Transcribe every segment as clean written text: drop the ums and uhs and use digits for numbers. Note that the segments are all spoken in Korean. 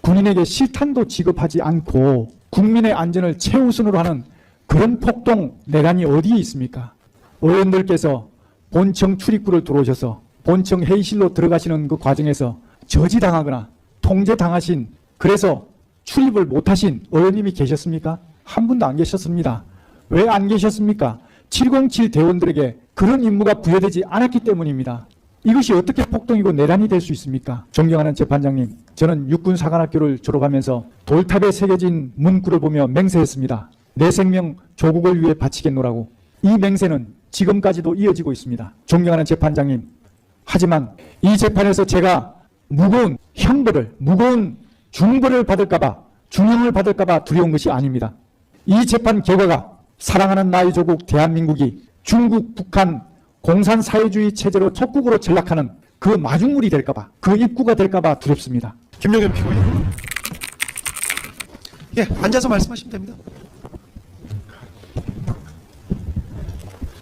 군인에게 실탄도 지급하지 않고 국민의 안전을 최우선으로 하는 그런 폭동 내란이 어디에 있습니까? 의원들께서 본청 출입구를 들어오셔서 본청 회의실로 들어가시는 그 과정에서 저지당하거나 통제당하신, 그래서 출입을 못하신 의원님이 계셨습니까? 한 분도 안 계셨습니다. 왜 안 계셨습니까? 707 대원들에게 그런 임무가 부여되지 않았기 때문입니다. 이것이 어떻게 폭동이고 내란이 될 수 있습니까? 존경하는 재판장님, 저는 육군사관학교를 졸업하면서 돌탑에 새겨진 문구를 보며 맹세했습니다. 내 생명 조국을 위해 바치겠노라고. 이 맹세는 지금까지도 이어지고 있습니다. 존경하는 재판장님, 하지만 이 재판에서 제가 무거운 형벌을, 무거운 중벌을 받을까봐, 중형을 받을까봐 두려운 것이 아닙니다. 이 재판 결과가 사랑하는 나의 조국 대한민국이 중국, 북한 공산사회주의 체제로 촉국으로 전락하는 그 마중물이 될까봐, 그 입구가 될까봐 두렵습니다. 김용현 피고인. 예, 앉아서 말씀하시면 됩니다.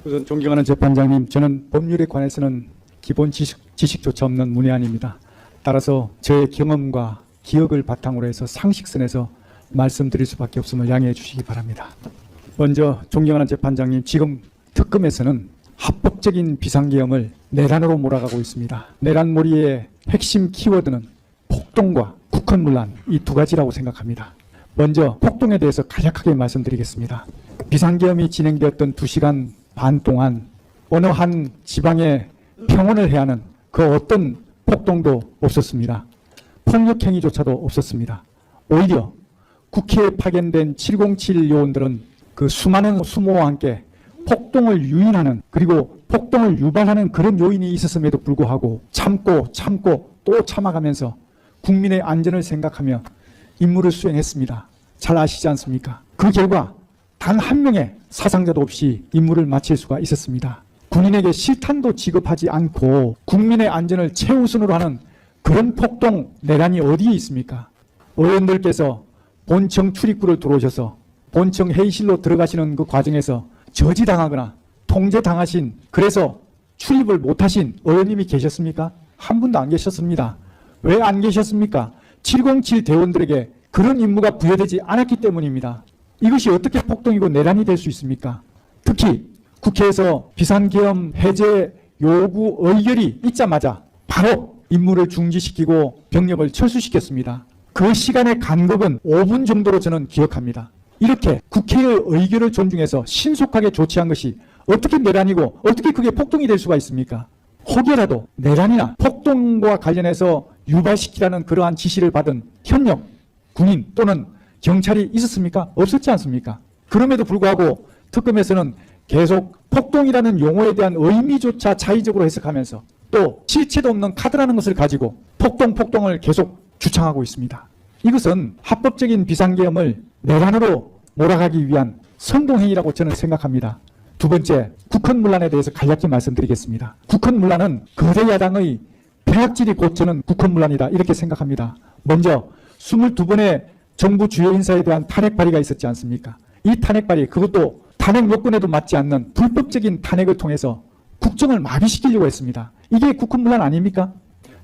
우선 존경하는 재판장님, 저는 법률에 관해서는 기본 지식조차 없는 문외한입니다. 따라서 저의 경험과 기억을 바탕으로 해서 상식선에서 말씀드릴 수밖에 없음을 양해해 주시기 바랍니다. 먼저 존경하는 재판장님, 지금 특검에서는 합법적인 비상계엄을 내란으로 몰아가고 있습니다. 내란몰이의 핵심 키워드는 폭동과 국헌문란, 이 두 가지라고 생각합니다. 먼저 폭동에 대해서 간략하게 말씀드리겠습니다. 비상계엄이 진행되었던 2시간 반 동안 어느 한 지방에 평온을 해야 하는 그 어떤 폭동도 없었습니다. 폭력행위조차도 없었습니다. 오히려 국회에 파견된 707 요원들은 그 수많은 수모와 함께 폭동을 유인하는, 그리고 폭동을 유발하는 그런 요인이 있었음에도 불구하고 참고 또 참아가면서 국민의 안전을 생각하며 임무를 수행했습니다. 잘 아시지 않습니까? 그 결과 단 한 명의 사상자도 없이 임무를 마칠 수가 있었습니다. 군인에게 실탄도 지급하지 않고 국민의 안전을 최우선으로 하는 그런 폭동 내란이 어디에 있습니까? 의원들께서 본청 출입구를 들어오셔서 본청 회의실로 들어가시는 그 과정에서 저지당하거나 통제당하신, 그래서 출입을 못하신 의원님이 계셨습니까? 한 분도 안 계셨습니다. 왜 안 계셨습니까? 707 대원들에게 그런 임무가 부여되지 않았기 때문입니다. 이것이 어떻게 폭동이고 내란이 될 수 있습니까? 특히 국회에서 비상계엄 해제 요구 의결이 있자마자 바로 임무를 중지시키고 병력을 철수시켰습니다. 그 시간의 간격은 5분 정도로 저는 기억합니다. 이렇게 국회의 의결을 존중해서 신속하게 조치한 것이 어떻게 내란이고 어떻게 그게 폭동이 될 수가 있습니까? 혹여라도 내란이나 폭동과 관련해서 유발시키라는 그러한 지시를 받은 현역 군인 또는 경찰이 있었습니까? 없었지 않습니까? 그럼에도 불구하고 특검에서는 계속 폭동이라는 용어에 대한 의미조차 자의적으로 해석하면서 또 실체도 없는 카드라는 것을 가지고 폭동을 계속 주창하고 있습니다. 이것은 합법적인 비상계엄을 내란으로 몰아가기 위한 선동행위라고 저는 생각합니다. 두 번째, 국헌문란에 대해서 간략히 말씀드리겠습니다. 국헌문란은 거대 야당의 폐악질이 곧 저는 국헌문란이다 이렇게 생각합니다. 먼저 22번의 정부 주요 인사에 대한 탄핵 발의가 있었지 않습니까? 이 탄핵 발의, 그것도 탄핵 요건에도 맞지 않는 불법적인 탄핵을 통해서 국정을 마비시키려고 했습니다. 이게 국헌문란 아닙니까?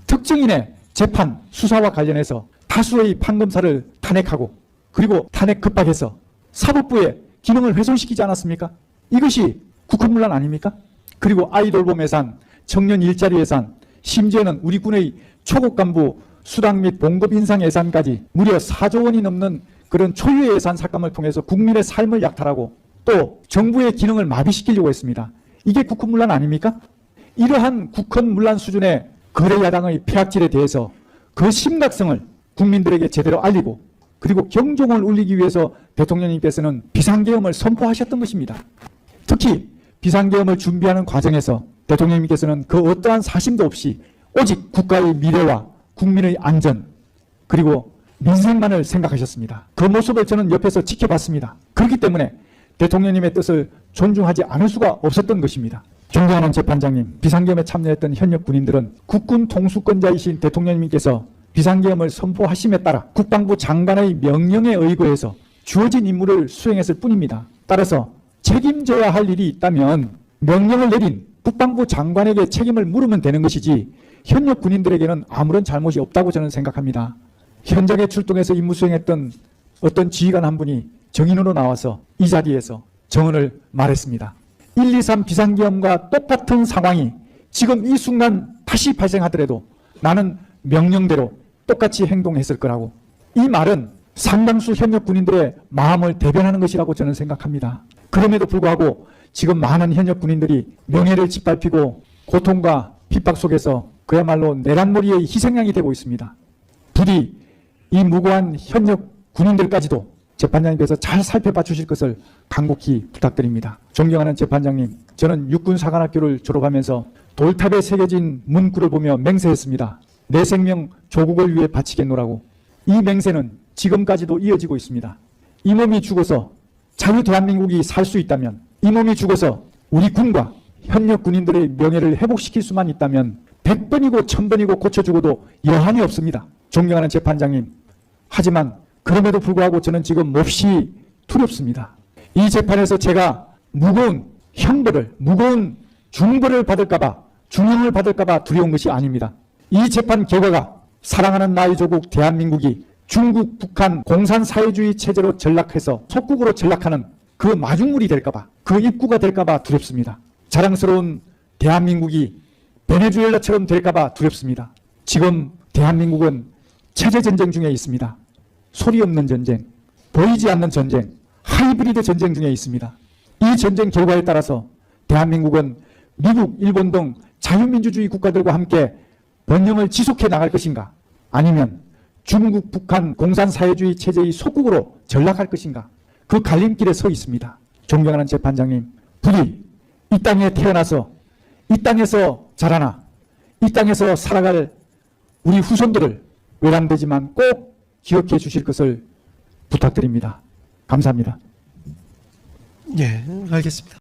특정인의 재판, 수사와 관련해서 다수의 판검사를 탄핵하고 그리고 탄핵 급박해서 사법부의 기능을 훼손시키지 않았습니까? 이것이 국헌문란 아닙니까? 그리고 아이돌봄 예산, 청년 일자리 예산, 심지어는 우리 군의 초급 간부 수당 및 봉급 인상 예산까지 무려 4조 원이 넘는 그런 초유의 예산 삭감을 통해서 국민의 삶을 약탈하고 또 정부의 기능을 마비시키려고 했습니다. 이게 국헌문란 아닙니까? 이러한 국헌문란 수준의 거대 야당의 폐악질에 대해서 그 심각성을 국민들에게 제대로 알리고 그리고 경종을 울리기 위해서 대통령님께서는 비상계엄을 선포하셨던 것입니다. 특히 비상계엄을 준비하는 과정에서 대통령님께서는 그 어떠한 사심도 없이 오직 국가의 미래와 국민의 안전 그리고 민생만을 생각하셨습니다. 그 모습을 저는 옆에서 지켜봤습니다. 그렇기 때문에 대통령님의 뜻을 존중하지 않을 수가 없었던 것입니다. 존경하는 재판장님, 비상계엄에 참여했던 현역 군인들은 국군 통수권자이신 대통령님께서 비상계엄을 선포하심에 따라 국방부 장관의 명령에 의거해서 주어진 임무를 수행했을 뿐입니다. 따라서 책임져야 할 일이 있다면 명령을 내린 국방부 장관에게 책임을 물으면 되는 것이지 현역 군인들에게는 아무런 잘못이 없다고 저는 생각합니다. 현장에 출동해서 임무 수행했던 어떤 지휘관 한 분이 정인으로 나와서 이 자리에서 정언을 말했습니다. 123 비상계엄과 똑같은 상황이 지금 이 순간 다시 발생하더라도 나는 명령대로 똑같이 행동했을 거라고. 이 말은 상당수 현역 군인들의 마음을 대변하는 것이라고 저는 생각합니다. 그럼에도 불구하고 지금 많은 현역 군인들이 명예를 짓밟히고 고통과 핍박 속에서 그야말로 내란머리의 희생양이 되고 있습니다. 부디 이 무고한 현역 군인들까지도 재판장님께서 잘 살펴봐 주실 것을 간곡히 부탁드립니다. 존경하는 재판장님, 저는 육군사관학교를 졸업하면서 돌탑에 새겨진 문구를 보며 맹세했습니다. 내 생명 조국을 위해 바치겠노라고. 이 맹세는 지금까지도 이어지고 있습니다. 이 몸이 죽어서 자유 대한민국이 살 수 있다면, 이 몸이 죽어서 우리 군과 현역 군인들의 명예를 회복시킬 수만 있다면 100번이고 1000번이고 고쳐 죽어도 여한이 없습니다. 존경하는 재판장님, 하지만 그럼에도 불구하고 저는 지금 몹시 두렵습니다. 이 재판에서 제가 무거운 형벌을, 무거운 중벌을 받을까봐, 중형을 받을까봐 두려운 것이 아닙니다. 이 재판 결과가 사랑하는 나의 조국 대한민국이 중국, 북한 공산사회주의 체제로 전락해서 속국으로 전락하는 그 마중물이 될까봐, 그 입구가 될까봐 두렵습니다. 자랑스러운 대한민국이 베네수엘라처럼 될까봐 두렵습니다. 지금 대한민국은 체제전쟁 중에 있습니다. 소리 없는 전쟁, 보이지 않는 전쟁, 하이브리드 전쟁 중에 있습니다. 이 전쟁 결과에 따라서 대한민국은 미국, 일본 등 자유민주주의 국가들과 함께 번영을 지속해 나갈 것인가, 아니면 중국, 북한 공산사회주의 체제의 속국으로 전락할 것인가, 그 갈림길에 서 있습니다. 존경하는 재판장님, 부디 이 땅에 태어나서 이 땅에서 자라나 이 땅에서 살아갈 우리 후손들을 외람되지만 꼭 기억해 주실 것을 부탁드립니다. 감사합니다. 예, 알겠습니다.